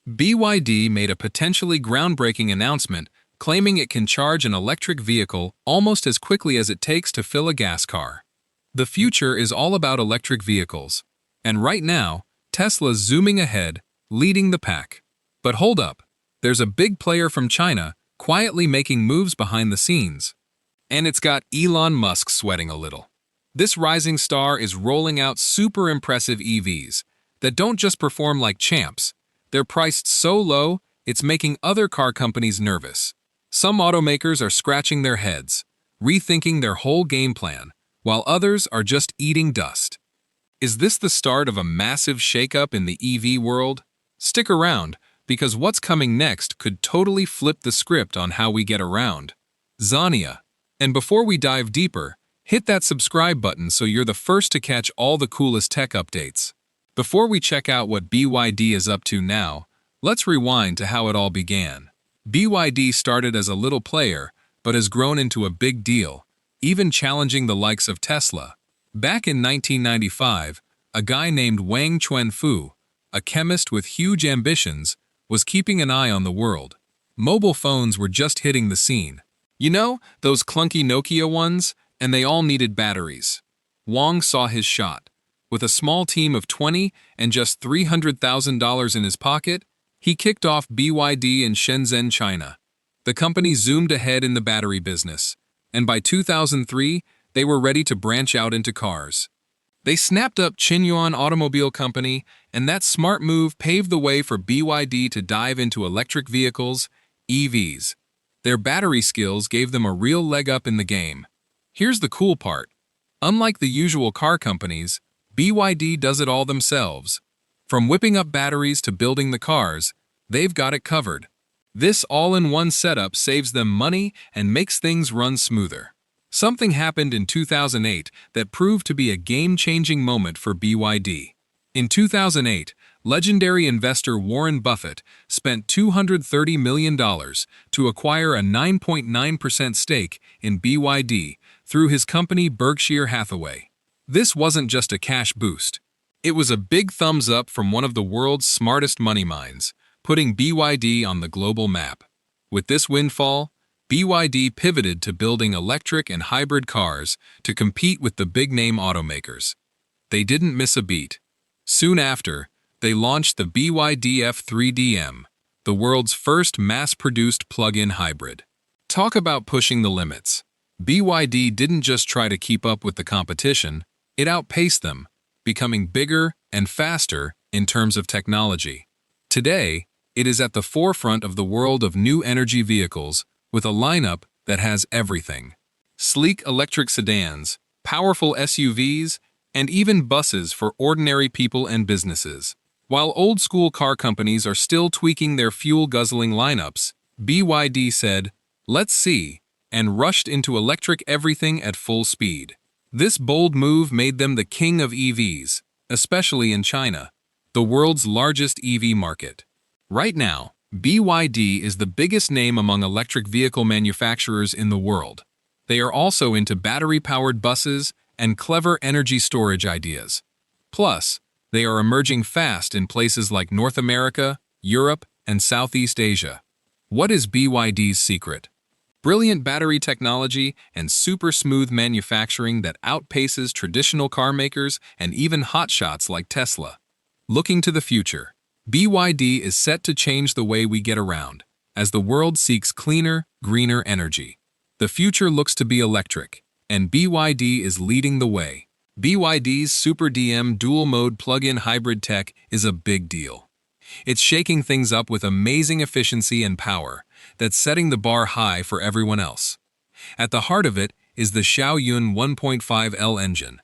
BYD made a potentially groundbreaking announcement claiming it can charge an electric vehicle almost as quickly as it takes to fill a gas car. The future is all about electric vehicles, and right now, Tesla's zooming ahead, leading the pack. But hold up, there's a big player from China quietly making moves behind the scenes. And it's got Elon Musk sweating a little. This rising star is rolling out super impressive EVs that don't just perform like champs. They're priced so low, it's making other car companies nervous. Some automakers are scratching their heads, rethinking their whole game plan, while others are just eating dust. Is this the start of a massive shakeup in the EV world? Stick around, because what's coming next could totally flip the script on how we get around. Zania. And before we dive deeper, hit that subscribe button so you're the first to catch all the coolest tech updates. Before we check out what BYD is up to now, let's rewind to how it all began. BYD started as a little player, but has grown into a big deal, even challenging the likes of Tesla. Back in 1995, a guy named Wang Chuanfu, a chemist with huge ambitions, was keeping an eye on the world. Mobile phones were just hitting the scene. You know, those clunky Nokia ones? And they all needed batteries. Wang saw his shot. With a small team of 20 and just $300,000 in his pocket, he kicked off BYD in Shenzhen, China. The company zoomed ahead in the battery business, and by 2003, they were ready to branch out into cars. They snapped up Qinyuan Automobile Company, and that smart move paved the way for BYD to dive into electric vehicles, EVs. Their battery skills gave them a real leg up in the game. Here's the cool part. Unlike the usual car companies, BYD does it all themselves. From whipping up batteries to building the cars, they've got it covered. This all-in-one setup saves them money and makes things run smoother. Something happened in 2008 that proved to be a game-changing moment for BYD. In 2008, legendary investor Warren Buffett spent $230 million to acquire a 9.9% stake in BYD through his company Berkshire Hathaway. This wasn't just a cash boost. It was a big thumbs up from one of the world's smartest money minds, putting BYD on the global map. With this windfall, BYD pivoted to building electric and hybrid cars to compete with the big-name automakers. They didn't miss a beat. Soon after, they launched the BYD F3DM, the world's first mass-produced plug-in hybrid. Talk about pushing the limits. BYD didn't just try to keep up with the competition, it outpaced them, becoming bigger and faster in terms of technology. Today, it is at the forefront of the world of new energy vehicles with a lineup that has everything. Sleek electric sedans, powerful SUVs, and even buses for ordinary people and businesses. While old-school car companies are still tweaking their fuel-guzzling lineups, BYD said, "Let's see," and rushed into electric everything at full speed. This bold move made them the king of EVs, especially in China, the world's largest EV market. Right now, BYD is the biggest name among electric vehicle manufacturers in the world. They are also into battery-powered buses and clever energy storage ideas. Plus, they are emerging fast in places like North America, Europe, and Southeast Asia. What is BYD's secret? Brilliant battery technology and super smooth manufacturing that outpaces traditional car makers and even hotshots like Tesla. Looking to the future, BYD is set to change the way we get around, as the world seeks cleaner, greener energy. The future looks to be electric, and BYD is leading the way. BYD's Super DM dual-mode plug-in hybrid tech is a big deal. It's shaking things up with amazing efficiency and power that's setting the bar high for everyone else. At the heart of it is the Xiaoyun 1.5L engine,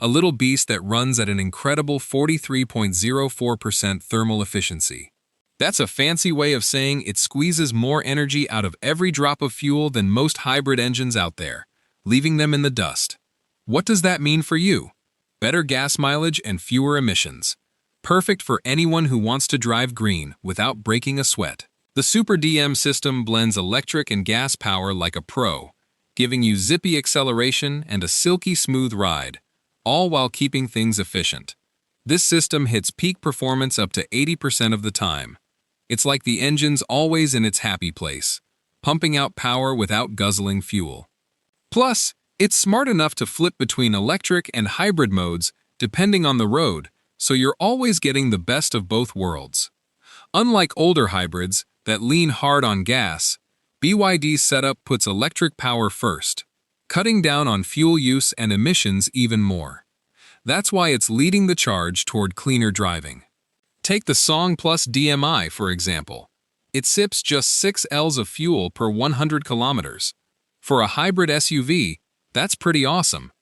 a little beast that runs at an incredible 43.04% thermal efficiency. That's a fancy way of saying it squeezes more energy out of every drop of fuel than most hybrid engines out there, leaving them in the dust. What does that mean for you? Better gas mileage and fewer emissions. Perfect for anyone who wants to drive green without breaking a sweat. The Super DM system blends electric and gas power like a pro, giving you zippy acceleration and a silky smooth ride, all while keeping things efficient. This system hits peak performance up to 80% of the time. It's like the engine's always in its happy place, pumping out power without guzzling fuel. Plus, it's smart enough to flip between electric and hybrid modes depending on the road, so you're always getting the best of both worlds. Unlike older hybrids that lean hard on gas, BYD's setup puts electric power first, cutting down on fuel use and emissions even more. That's why it's leading the charge toward cleaner driving. Take the Song Plus DMI, for example. It sips just 6 Ls of fuel per 100 kilometers. For a hybrid SUV, that's pretty awesome.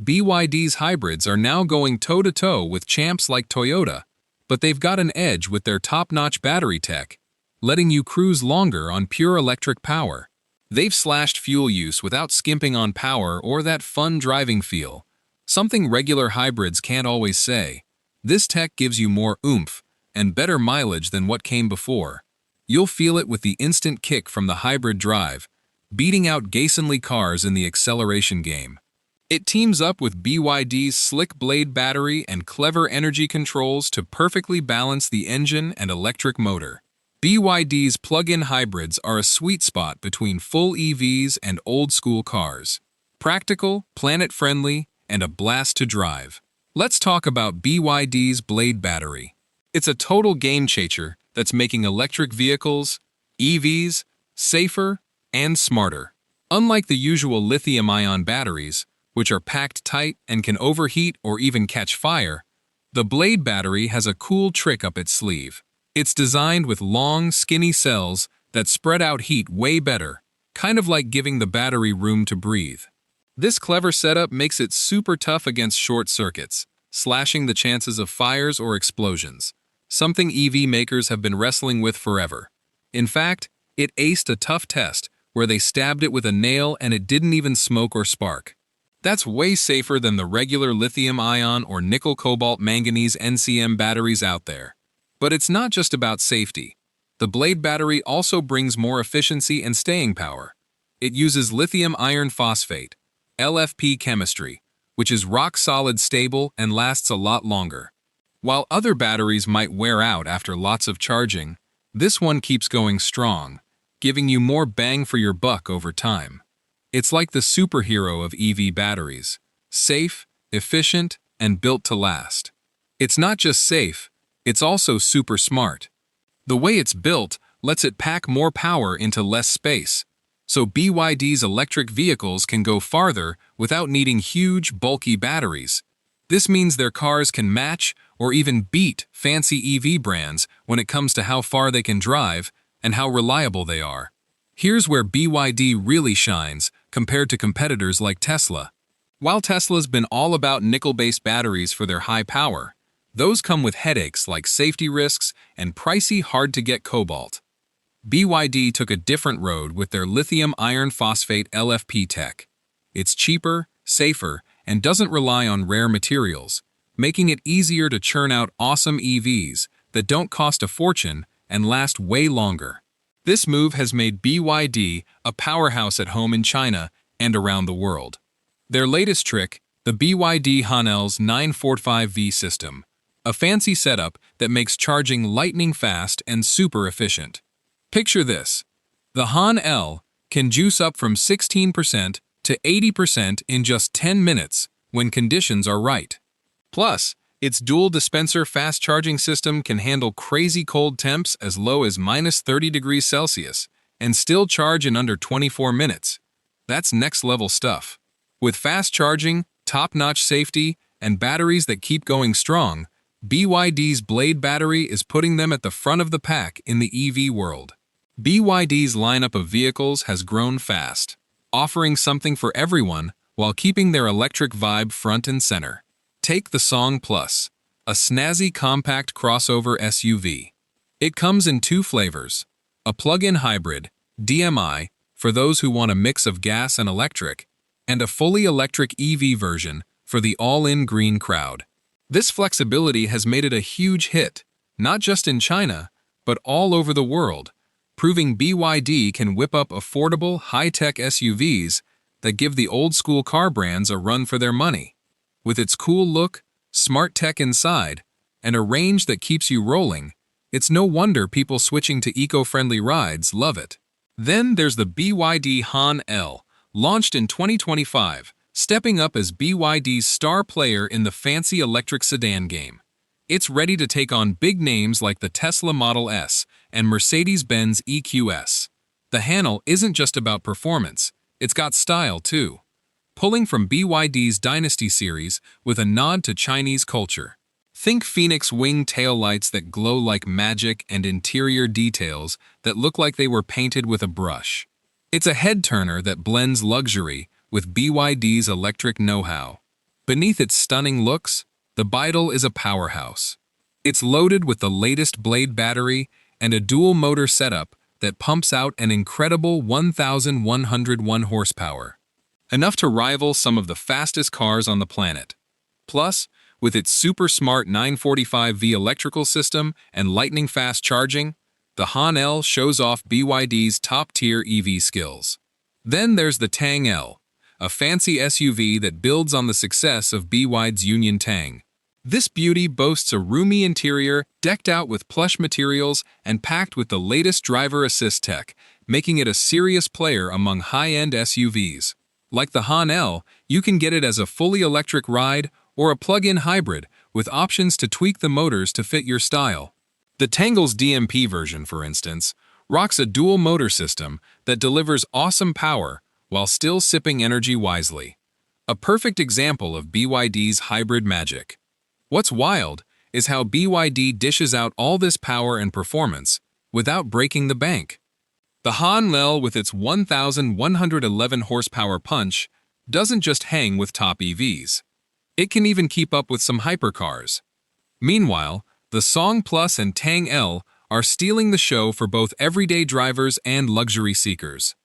BYD's hybrids are now going toe-to-toe with champs like Toyota, but they've got an edge with their top-notch battery tech, letting you cruise longer on pure electric power. They've slashed fuel use without skimping on power or that fun driving feel, something regular hybrids can't always say. This tech gives you more oomph and better mileage than what came before. You'll feel it with the instant kick from the hybrid drive, beating out gasoline cars in the acceleration game. It teams up with BYD's slick blade battery and clever energy controls to perfectly balance the engine and electric motor. BYD's plug-in hybrids are a sweet spot between full EVs and old-school cars. Practical, planet-friendly, and a blast to drive. Let's talk about BYD's blade battery. It's a total game-changer that's making electric vehicles, EVs, safer and smarter. Unlike the usual lithium-ion batteries, which are packed tight and can overheat or even catch fire, the blade battery has a cool trick up its sleeve. It's designed with long, skinny cells that spread out heat way better, kind of like giving the battery room to breathe. This clever setup makes it super tough against short circuits, slashing the chances of fires or explosions, something EV makers have been wrestling with forever. In fact, it aced a tough test where they stabbed it with a nail and it didn't even smoke or spark. That's way safer than the regular lithium-ion or nickel-cobalt-manganese NCM batteries out there. But it's not just about safety. The blade battery also brings more efficiency and staying power. It uses lithium iron phosphate, LFP chemistry, which is rock-solid stable and lasts a lot longer. While other batteries might wear out after lots of charging, this one keeps going strong, giving you more bang for your buck over time. It's like the superhero of EV batteries, safe, efficient, and built to last. It's not just safe, it's also super smart. The way it's built lets it pack more power into less space, so BYD's electric vehicles can go farther without needing huge, bulky batteries. This means their cars can match or even beat fancy EV brands when it comes to how far they can drive and how reliable they are. Here's where BYD really shines compared to competitors like Tesla. While Tesla's been all about nickel-based batteries for their high power, those come with headaches like safety risks and pricey, hard-to-get cobalt. BYD took a different road with their lithium iron phosphate LFP tech. It's cheaper, safer, and doesn't rely on rare materials, making it easier to churn out awesome EVs that don't cost a fortune and last way longer. This move has made BYD a powerhouse at home in China and around the world. Their latest trick, the BYD HanL's 945V system, a fancy setup that makes charging lightning fast and super efficient. Picture this. The HanL can juice up from 16% to 80% in just 10 minutes when conditions are right. Plus, its dual dispenser fast charging system can handle crazy cold temps as low as -30 degrees Celsius and still charge in under 24 minutes. That's next level stuff. With fast charging, top-notch safety, and batteries that keep going strong, BYD's Blade battery is putting them at the front of the pack in the EV world. BYD's lineup of vehicles has grown fast, offering something for everyone while keeping their electric vibe front and center. Take the Song Plus, a snazzy compact crossover SUV. It comes in two flavors, a plug-in hybrid, DMI, for those who want a mix of gas and electric, and a fully electric EV version for the all-in green crowd. This flexibility has made it a huge hit, not just in China, but all over the world, proving BYD can whip up affordable, high-tech SUVs that give the old-school car brands a run for their money. With its cool look, smart tech inside, and a range that keeps you rolling, It's no wonder people switching to eco-friendly rides love it. Then there's the BYD Han L, launched in 2025, stepping up as BYD's star player in the fancy electric sedan game. It's ready to take on big names like the Tesla Model S and Mercedes-Benz EQS. The Han isn't just about performance, it's got style too. Pulling from BYD's Dynasty series with a nod to Chinese culture. Think Phoenix wing taillights that glow like magic and interior details that look like they were painted with a brush. It's a head-turner that blends luxury with BYD's electric know-how. Beneath its stunning looks, the BYD is a powerhouse. It's loaded with the latest blade battery and a dual-motor setup that pumps out an incredible 1,101 horsepower. Enough to rival some of the fastest cars on the planet. Plus, with its super smart 945V electrical system and lightning-fast charging, the Han L shows off BYD's top-tier EV skills. Then there's the Tang L, a fancy SUV that builds on the success of BYD's Union Tang. This beauty boasts a roomy interior decked out with plush materials and packed with the latest driver assist tech, making it a serious player among high-end SUVs. Like the Han L, you can get it as a fully electric ride or a plug-in hybrid with options to tweak the motors to fit your style. The Tangle's DMP version, for instance, rocks a dual motor system that delivers awesome power while still sipping energy wisely. A perfect example of BYD's hybrid magic. What's wild is how BYD dishes out all this power and performance without breaking the bank. The Han L with its 1,111 horsepower punch doesn't just hang with top EVs. It can even keep up with some hypercars. Meanwhile, the Song Plus and Tang L are stealing the show for both everyday drivers and luxury seekers,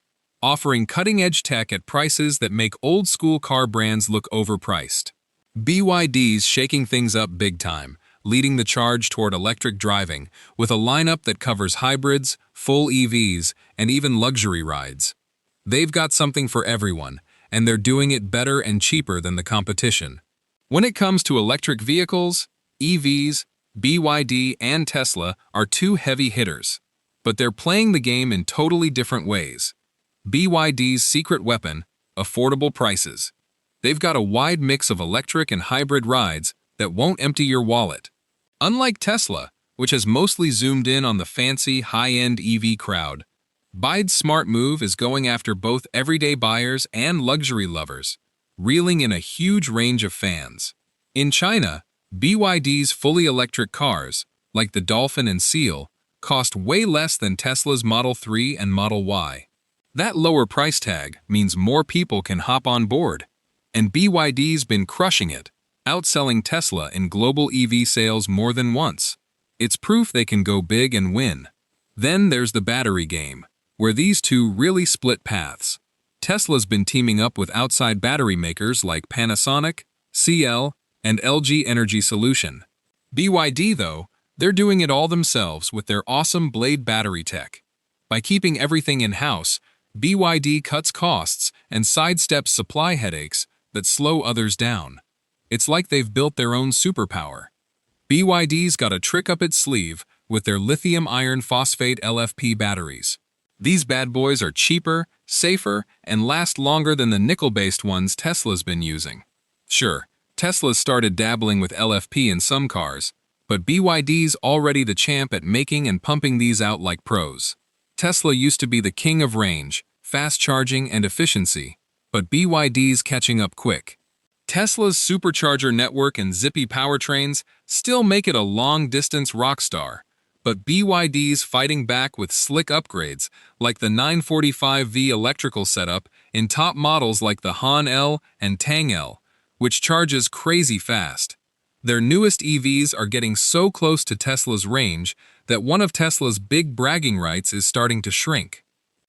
offering cutting-edge tech at prices that make old-school car brands look overpriced. BYD's shaking things up big time, leading the charge toward electric driving with a lineup that covers hybrids, full EVs, and even luxury rides. They've got something for everyone, and they're doing it better and cheaper than the competition. When it comes to electric vehicles, EVs, BYD and Tesla are two heavy hitters, but they're playing the game in totally different ways. BYD's secret weapon, affordable prices. They've got a wide mix of electric and hybrid rides that won't empty your wallet. Unlike Tesla, which has mostly zoomed in on the fancy, high-end EV crowd, BYD's smart move is going after both everyday buyers and luxury lovers, reeling in a huge range of fans. In China, BYD's fully electric cars, like the Dolphin and Seal, cost way less than Tesla's Model 3 and Model Y. That lower price tag means more people can hop on board, and BYD's been crushing it, outselling Tesla in global EV sales more than once. It's proof they can go big and win. Then there's the battery game, where these two really split paths. Tesla's been teaming up with outside battery makers like Panasonic, CL, and LG Energy Solution. BYD, though, they're doing it all themselves with their awesome blade battery tech. By keeping everything in-house, BYD cuts costs and sidesteps supply headaches that slow others down. It's like they've built their own superpower. BYD's got a trick up its sleeve with their lithium iron phosphate LFP batteries. These bad boys are cheaper, safer, and last longer than the nickel-based ones Tesla's been using. Sure, Tesla's started dabbling with LFP in some cars, but BYD's already the champ at making and pumping these out like pros. Tesla used to be the king of range, fast charging, and efficiency, but BYD's catching up quick. Tesla's supercharger network and zippy powertrains still make it a long-distance rock star, but BYD's fighting back with slick upgrades like the 945V electrical setup in top models like the Han L and Tang L, which charges crazy fast. Their newest EVs are getting so close to Tesla's range that one of Tesla's big bragging rights is starting to shrink.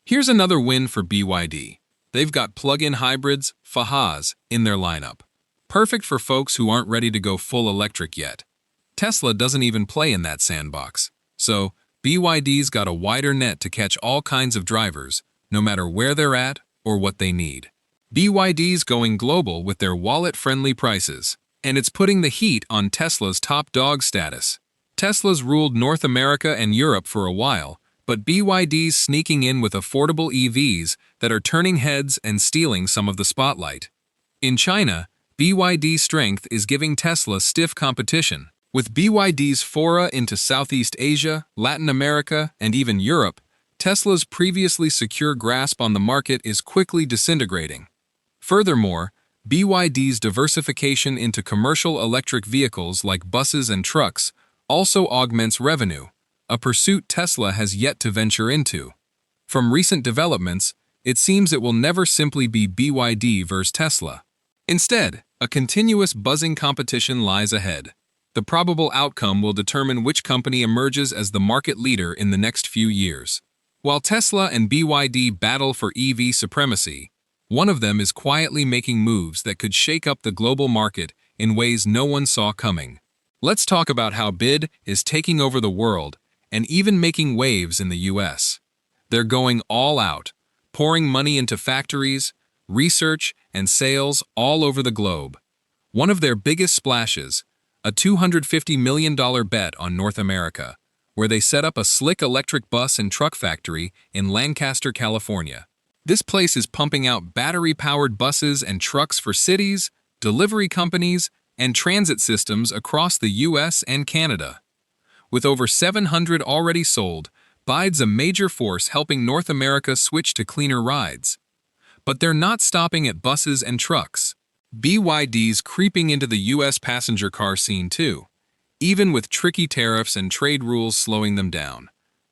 Here's another win for BYD. They've got plug-in hybrids, FAHs, in their lineup. Perfect for folks who aren't ready to go full electric yet. Tesla doesn't even play in that sandbox. So, BYD's got a wider net to catch all kinds of drivers, no matter where they're at or what they need. BYD's going global with their wallet-friendly prices, and it's putting the heat on Tesla's top dog status. Tesla's ruled North America and Europe for a while, but BYD's sneaking in with affordable EVs that are turning heads and stealing some of the spotlight. In China, BYD's strength is giving Tesla stiff competition. With BYD's foray into Southeast Asia, Latin America, and even Europe, Tesla's previously secure grasp on the market is quickly disintegrating. Furthermore, BYD's diversification into commercial electric vehicles like buses and trucks also augments revenue, a pursuit Tesla has yet to venture into. From recent developments, it seems it will never simply be BYD versus Tesla. Instead, a continuous buzzing competition lies ahead. The probable outcome will determine which company emerges as the market leader in the next few years. While Tesla and BYD battle for EV supremacy, one of them is quietly making moves that could shake up the global market in ways no one saw coming. Let's talk about how BYD is taking over the world and even making waves in the US. They're going all out, pouring money into factories, research, and sales all over the globe. One of their biggest splashes, a $250 million bet on North America, where they set up a slick electric bus and truck factory in Lancaster, California. This place is pumping out battery-powered buses and trucks for cities, delivery companies, and transit systems across the US and Canada. With over 700 already sold, BYD's a major force helping North America switch to cleaner rides. But they're not stopping at buses and trucks. BYD's creeping into the US passenger car scene too, even with tricky tariffs and trade rules slowing them down.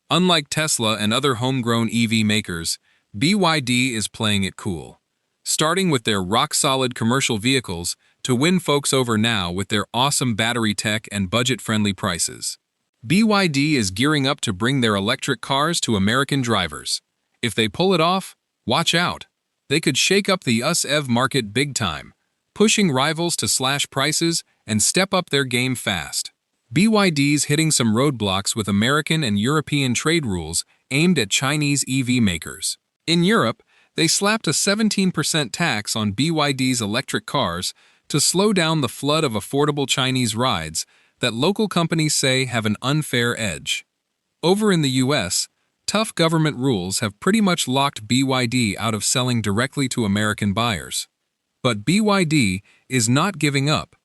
Unlike Tesla and other homegrown EV makers, BYD is playing it cool, starting with their rock-solid commercial vehicles to win folks over now with their awesome battery tech and budget-friendly prices. BYD is gearing up to bring their electric cars to American drivers. If they pull it off, watch out. They could shake up the US EV market big time, pushing rivals to slash prices and step up their game fast. BYD's hitting some roadblocks with American and European trade rules aimed at Chinese EV makers. In Europe, they slapped a 17% tax on BYD's electric cars to slow down the flood of affordable Chinese rides that local companies say have an unfair edge. Over in the US, tough government rules have pretty much locked BYD out of selling directly to American buyers. But BYD is not giving up.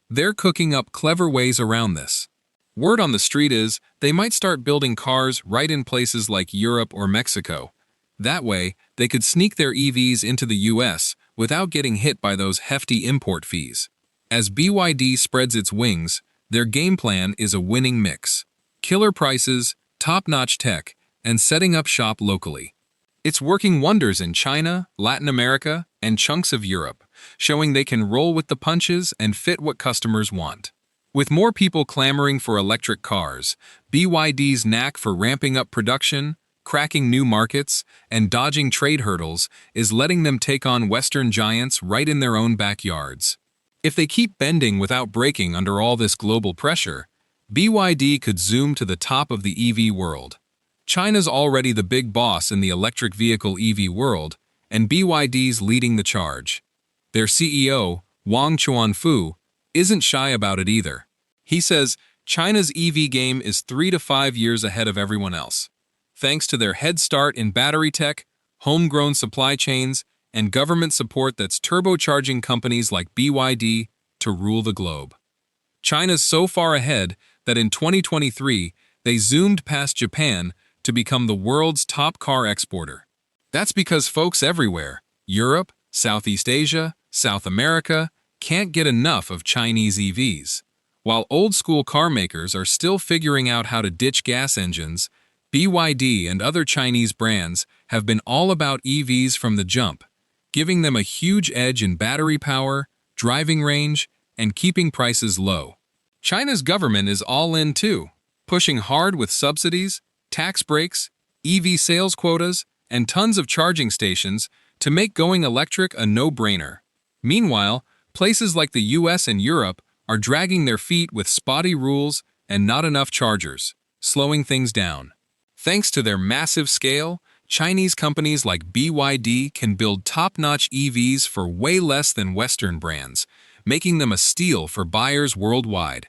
They're cooking up clever ways around this. Word on the street is they might start building cars right in places like Europe or Mexico. That way, they could sneak their EVs into the US without getting hit by those hefty import fees. As BYD spreads its wings, their game plan is a winning mix: killer prices, top-notch tech, and setting up shop locally. It's working wonders in China, Latin America, and chunks of Europe, showing they can roll with the punches and fit what customers want. With more people clamoring for electric cars, BYD's knack for ramping up production, cracking new markets, and dodging trade hurdles is letting them take on Western giants right in their own backyards. If they keep bending without breaking under all this global pressure, BYD could zoom to the top of the EV world. China's already the big boss in the electric vehicle EV world, and BYD's leading the charge. Their CEO, Wang Chuanfu, isn't shy about it either. He says China's EV game is 3 to 5 years ahead of everyone else, thanks to their head start in battery tech, homegrown supply chains, and government support that's turbocharging companies like BYD to rule the globe. China's so far ahead that in 2023, they zoomed past Japan to become the world's top car exporter. That's because folks everywhere, Europe, Southeast Asia, South America, can't get enough of Chinese EVs. While old-school car makers are still figuring out how to ditch gas engines, BYD and other Chinese brands have been all about EVs from the jump, giving them a huge edge in battery power, driving range, and keeping prices low. China's government is all in too, pushing hard with subsidies, tax breaks, EV sales quotas, and tons of charging stations to make going electric a no-brainer. Meanwhile, places like the US and Europe are dragging their feet with spotty rules and not enough chargers, slowing things down. Thanks to their massive scale, Chinese companies like BYD can build top-notch EVs for way less than Western brands, making them a steal for buyers worldwide.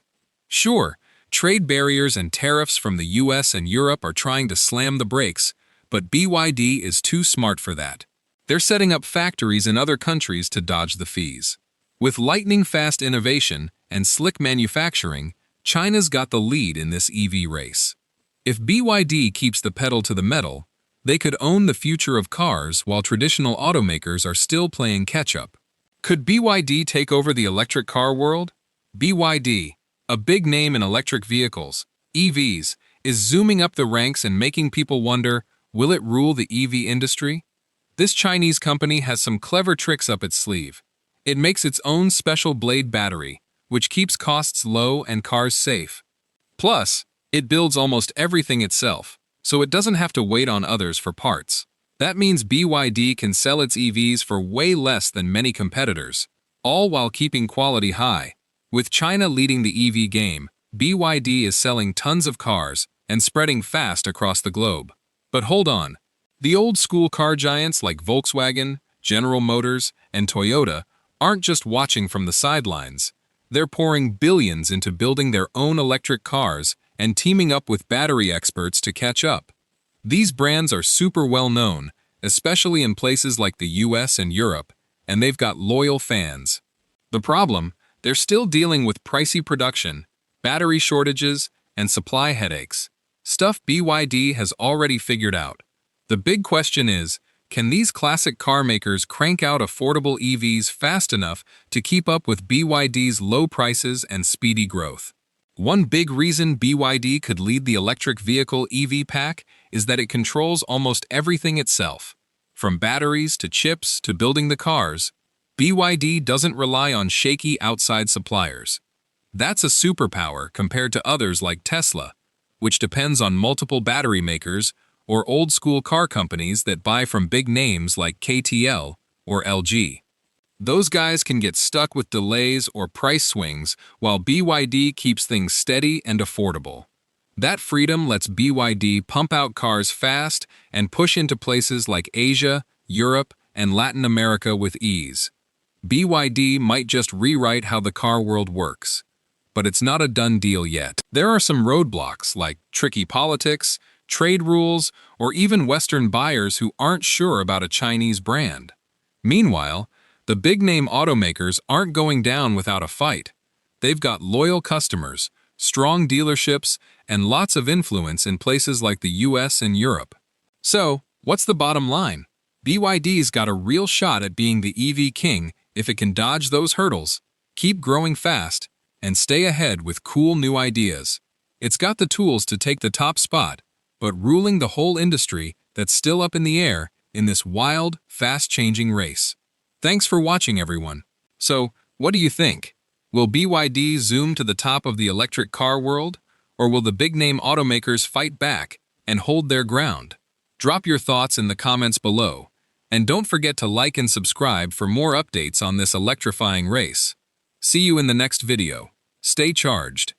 Sure, Trade barriers and tariffs from the US and Europe are trying to slam the brakes, but BYD is too smart for that. They're setting up factories in other countries to dodge the fees. With lightning-fast innovation and slick manufacturing, China's got the lead in this EV race. If BYD keeps the pedal to the metal, they could own the future of cars while traditional automakers are still playing catch-up. Could BYD take over the electric car world? BYD, a big name in electric vehicles, EVs, is zooming up the ranks and making people wonder, will it rule the EV industry? This Chinese company has some clever tricks up its sleeve. It makes its own special blade battery, which keeps costs low and cars safe. Plus, it builds almost everything itself, so it doesn't have to wait on others for parts. That means BYD can sell its EVs for way less than many competitors, all while keeping quality high. With China leading the EV game, BYD is selling tons of cars and spreading fast across the globe. But hold on. The old-school car giants like Volkswagen, General Motors, and Toyota aren't just watching from the sidelines. They're pouring billions into building their own electric cars and teaming up with battery experts to catch up. These brands are super well known, especially in places like the US and Europe, and they've got loyal fans. The problem? They're still dealing with pricey production, battery shortages, and supply headaches. Stuff BYD has already figured out. The big question is, can these classic car makers crank out affordable EVs fast enough to keep up with BYD's low prices and speedy growth? One big reason BYD could lead the electric vehicle EV pack is that it controls almost everything itself. From batteries to chips to building the cars, BYD doesn't rely on shaky outside suppliers. That's a superpower compared to others like Tesla, which depends on multiple battery makers or old-school car companies that buy from big names like KTL or LG. Those guys can get stuck with delays or price swings, while BYD keeps things steady and affordable. That freedom lets BYD pump out cars fast and push into places like Asia, Europe, and Latin America with ease. BYD might just rewrite how the car world works. But it's not a done deal yet. There are some roadblocks like tricky politics, trade rules, or even Western buyers who aren't sure about a Chinese brand. Meanwhile, the big-name automakers aren't going down without a fight. They've got loyal customers, strong dealerships, and lots of influence in places like the US and Europe. So, what's the bottom line? BYD's got a real shot at being the EV king if it can dodge those hurdles, keep growing fast, and stay ahead with cool new ideas. It's got the tools to take the top spot, but ruling the whole industry that's still up in the air in this wild, fast-changing race. Thanks for watching, everyone. So, what do you think? Will BYD zoom to the top of the electric car world, or will the big-name automakers fight back and hold their ground? Drop your thoughts in the comments below, and don't forget to like and subscribe for more updates on this electrifying race. See you in the next video. Stay charged.